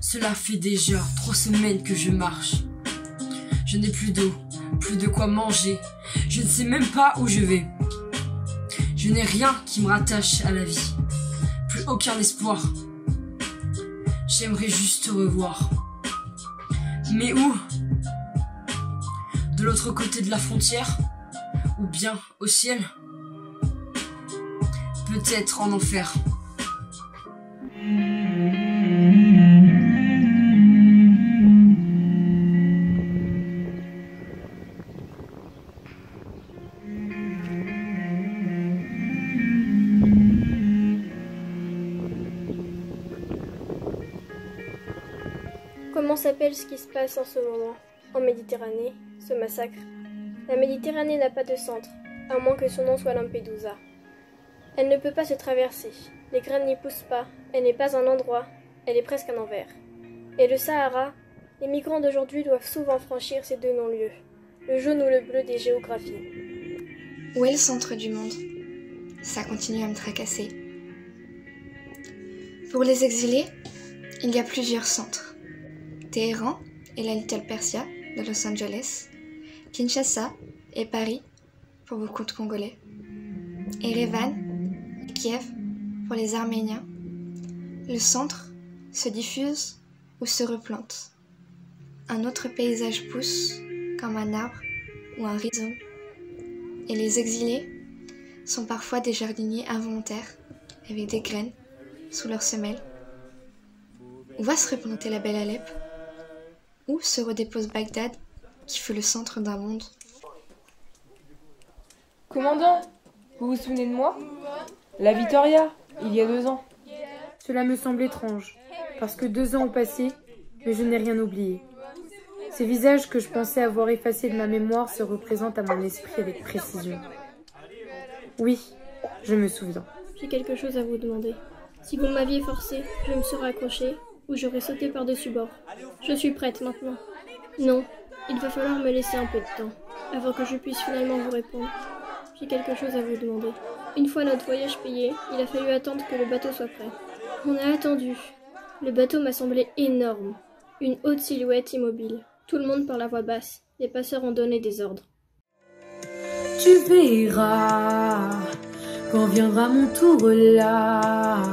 Cela fait déjà 3 semaines que je marche. Je n'ai plus d'eau, plus de quoi manger. Je ne sais même pas où je vais. Je n'ai rien qui me rattache à la vie. Plus aucun espoir. J'aimerais juste te revoir. Mais où? De l'autre côté de la frontière? Ou bien au ciel? Peut-être en enfer. Comment s'appelle ce qui se passe en ce moment, en Méditerranée, ce massacre? La Méditerranée n'a pas de centre, à moins que son nom soit Lampedusa. Elle ne peut pas se traverser, les graines n'y poussent pas, elle n'est pas un endroit, elle est presque un envers. Et le Sahara, les migrants d'aujourd'hui doivent souvent franchir ces deux non-lieux, le jaune ou le bleu des géographies. Où est le centre du monde? Ça continue à me tracasser. Pour les exilés, il y a plusieurs centres. Téhéran et la Little Persia de Los Angeles, Kinshasa et Paris pour beaucoup de Congolais, Erevan et Kiev pour les Arméniens. Le centre se diffuse ou se replante. Un autre paysage pousse comme un arbre ou un rhizome. Et les exilés sont parfois des jardiniers involontaires avec des graines sous leurs semelles. Où va se replanter la belle Alep? Où se redépose Bagdad, qui fut le centre d'un monde? Commandant, vous vous souvenez de moi? La Victoria, il y a 2 ans. Cela me semble étrange, parce que 2 ans ont passé, mais je n'ai rien oublié. Ces visages que je pensais avoir effacés de ma mémoire se représentent à mon esprit avec précision. Oui, je me souviens. J'ai quelque chose à vous demander. Si vous m'aviez forcé, je me serais accrochée, ou j'aurais sauté par-dessus bord. Je suis prête maintenant. Non, il va falloir me laisser un peu de temps, avant que je puisse finalement vous répondre. J'ai quelque chose à vous demander. Une fois notre voyage payé, il a fallu attendre que le bateau soit prêt. On a attendu. Le bateau m'a semblé énorme. Une haute silhouette immobile. Tout le monde parle à voix basse. Les passeurs ont donné des ordres. Tu verras, quand viendra mon tour là,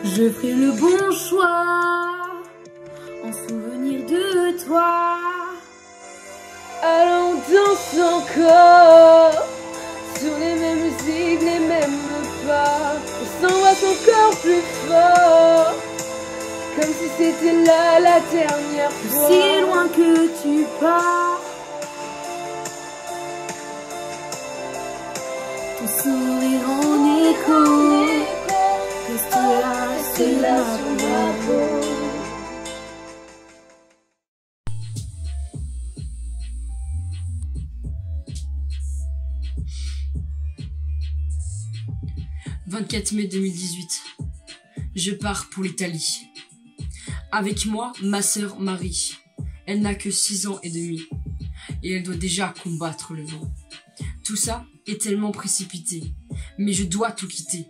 je ferai le bon choix, en souvenir de toi. Allons danse encore, sur les mêmes musiques, les mêmes pas. On s'embrasse encore plus fort, comme si c'était là la dernière fois. Si loin que tu pars, ton sourire en écho, reste là sur ma peau. « 24 mai 2018. Je pars pour l'Italie. Avec moi, ma sœur Marie. Elle n'a que 6 ans et demi. Et elle doit déjà combattre le vent. Tout ça est tellement précipité. Mais je dois tout quitter.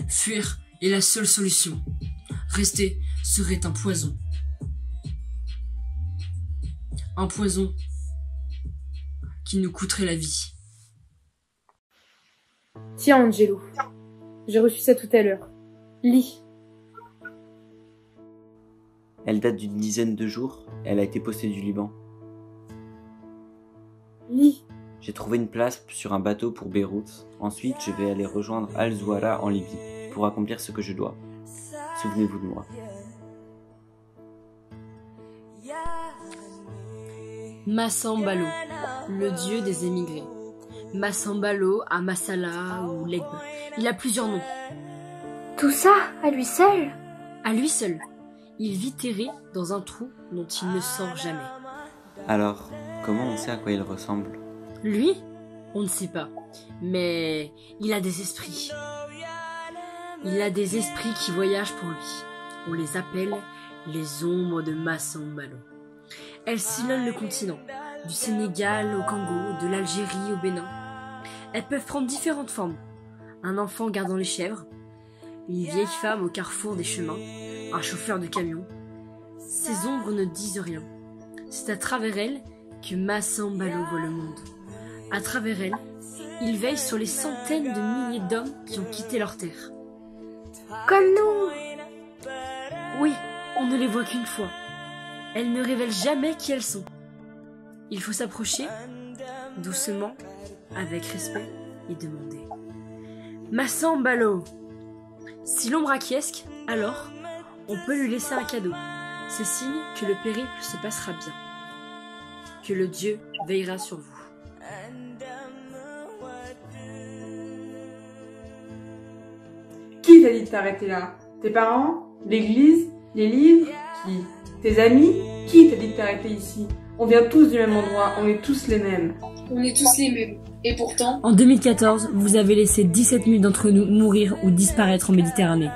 Fuir est la seule solution. Rester serait un poison. Un poison qui nous coûterait la vie. Tiens, Angelo. J'ai reçu ça tout à l'heure. Lis. Elle date d'une dizaine de jours. Elle a été postée du Liban. Lis. J'ai trouvé une place sur un bateau pour Beyrouth. Ensuite, je vais aller rejoindre Al-Zouara en Libye pour accomplir ce que je dois. Souvenez-vous de moi. Massambalo, le dieu des émigrés. Massambalo à Massala ou Legbe. Il a plusieurs noms. Tout ça, à lui seul? À lui seul. Il vit terré dans un trou dont il ne sort jamais. Alors, comment on sait à quoi il ressemble? Lui? On ne sait pas. Mais il a des esprits. Il a des esprits qui voyagent pour lui. On les appelle les ombres de Massambalo. Elles sillonnent le continent, du Sénégal au Congo, de l'Algérie au Bénin. Elles peuvent prendre différentes formes. Un enfant gardant les chèvres, une vieille femme au carrefour des chemins, un chauffeur de camion, Ces ombres ne disent rien. C'est à travers elles que Massambalo voit le monde. À travers elles, il veille sur les centaines de milliers d'hommes qui ont quitté leur terre. Comme nous! Oui, on ne les voit qu'une fois. Elles ne révèlent jamais qui elles sont. Il faut s'approcher, doucement, avec respect, et demander. Massambalo! Si l'ombre acquiesce, alors, on peut lui laisser un cadeau. C'est signe que le périple se passera bien. Que le Dieu veillera sur vous. Qui t'a dit de t'arrêter là? Tes parents? L'église? Les livres? Qui? Tes amis? Qui t'a dit de t'arrêter ici? On vient tous du même endroit, on est tous les mêmes. On est tous les mêmes. Et pourtant... En 2014, vous avez laissé 17 000 d'entre nous mourir ou disparaître en Méditerranée.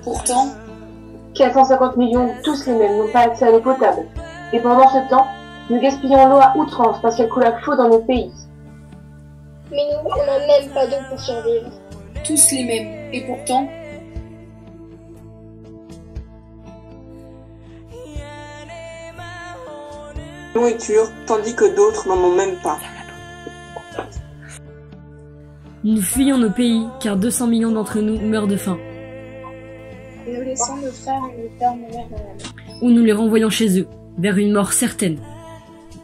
Pourtant... 450 millions, tous les mêmes, n'ont pas accès à l'eau potable. Et pendant ce temps, nous gaspillons l'eau à outrance parce qu'elle coule à flot dans nos pays. Mais nous, on n'a même pas d'eau pour survivre. Tous les mêmes. Et pourtant... nourriture, tandis que d'autres n'en ont même pas. Nous fuyons nos pays, car 200 millions d'entre nous meurent de faim. Nous laissons nos frères et nos pères mourir dans la mer. Ou nous les renvoyons chez eux, vers une mort certaine.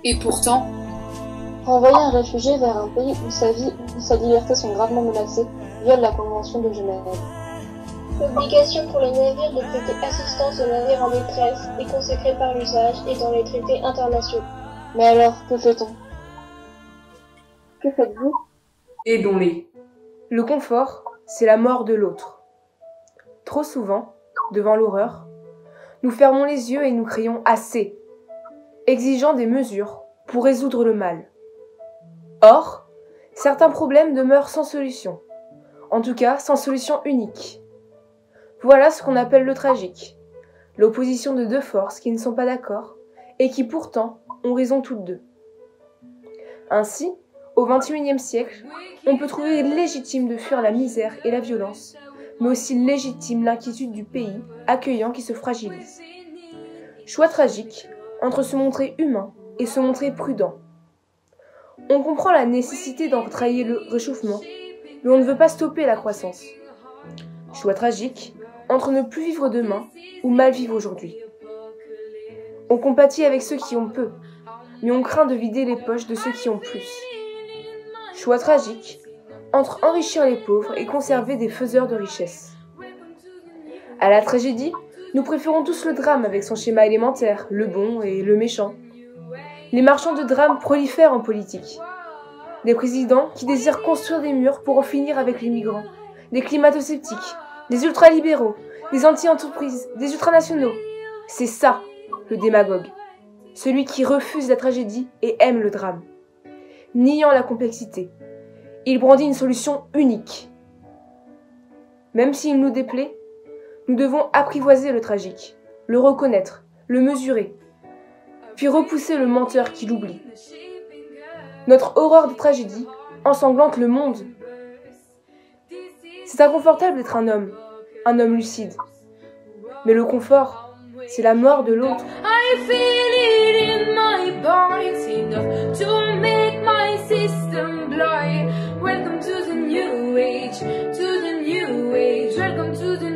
Et pourtant... Renvoyer un réfugié vers un pays où sa vie ou sa liberté sont gravement menacées viole la Convention de Genève. L'obligation pour les navires de prêter assistance aux navires en détresse est consacrée par l'usage et dans les traités internationaux. Mais alors, que fait-on? Que faites-vous? Aidons-les. Le confort, c'est la mort de l'autre. Trop souvent, devant l'horreur, nous fermons les yeux et nous crions assez, exigeant des mesures pour résoudre le mal. Or, certains problèmes demeurent sans solution, en tout cas sans solution unique. Voilà ce qu'on appelle le tragique, l'opposition de deux forces qui ne sont pas d'accord et qui pourtant ont raison toutes deux. Ainsi, au XXIe siècle, on peut trouver légitime de fuir la misère et la violence, mais aussi légitime l'inquiétude du pays accueillant qui se fragilise. Choix tragique entre se montrer humain et se montrer prudent. On comprend la nécessité d'entrailler le réchauffement, mais on ne veut pas stopper la croissance. Choix tragique entre ne plus vivre demain ou mal vivre aujourd'hui. On compatit avec ceux qui ont peu, mais on craint de vider les poches de ceux qui ont plus. Choix tragique entre enrichir les pauvres et conserver des faiseurs de richesses. À la tragédie, nous préférons tous le drame avec son schéma élémentaire, le bon et le méchant. Les marchands de drame prolifèrent en politique. Des présidents qui désirent construire des murs pour en finir avec les migrants, des climato-sceptiques, des ultralibéraux, des anti-entreprises, des ultranationaux. C'est ça, le démagogue. Celui qui refuse la tragédie et aime le drame. Niant la complexité, il brandit une solution unique. Même s'il nous déplaît, nous devons apprivoiser le tragique, le reconnaître, le mesurer, puis repousser le menteur qui l'oublie. Notre horreur de tragédie ensanglante le monde. C'est inconfortable d'être un homme lucide. Mais le confort, c'est la mort de l'autre. I feel it in my bones, enough to make my system blow. Welcome to the new age, welcome to the